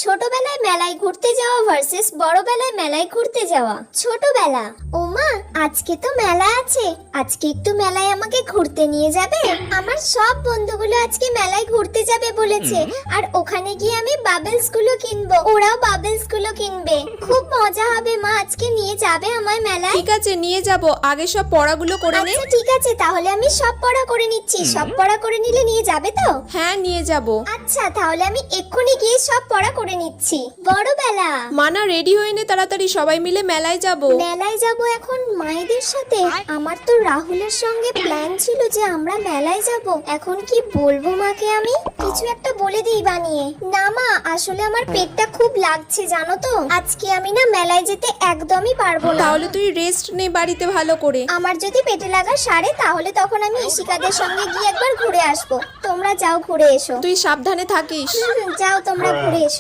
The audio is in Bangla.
ছোটবেলায় মেলায় ঘুরতে যাওয়া ভার্সেস বড়বেলায় মেলায় ঘুরতে যাওয়া। ছোটবেলা, ওমা আজকে তো মেলা আছে, আজকে একটু মেলায় আমাকে ঘুরতে নিয়ে যাবে? আমার সব বন্ধুগুলো আজকে মেলায় ঘুরতে যাবে বলেছে, আর ওখানে গিয়ে আমি বাবলস গুলো কিনবো, ওরাও বাবলস গুলো কিনবে। খুব মজা হবে মা, আজকে নিয়ে যাবে আমায় মেলায়? ঠিক আছে, নিয়ে যাব। আগে সব পড়াগুলো করে নে। আচ্ছা ঠিক আছে, তাহলে আমি সব পড়া করে নিচ্ছি। সব পড়া করে নিলে নিয়ে যাবে তো? হ্যাঁ, নিয়ে যাব। আচ্ছা তাহলে আমি এক্ষুনি গিয়ে সব পড়া করে নিচ্ছি। বড়বেলা, মানা রেডি হয়ে নে তাড়াতাড়ি, সবাই মিলে মেলায় যাব। মেলায় যাব এখন মায়েদের সাথে? আমার তো রাহুলের সঙ্গে প্ল্যান ছিল যে আমরা মেলায় যাব। এখন কি বলবো মাকে? আমি কিছু একটা বলে দিই বানিয়ে। না মা, আসলে আমার পেটটা খুব লাগছে জানো তো, আজকে আমি না মেলায় যেতে একদমই পারবো না। তাহলে তুই রেস্ট নে বাড়িতে ভালো করে। আমার যদি পেটে লাগা সারে তাহলে তখন আমি ইশিকাদের সঙ্গে গিয়ে একবার ঘুরে আসবো। তোমরা যাও ঘুরে এসো। তুই সাবধানে থাকিস। যাও তোমরা ঘুরে এসো।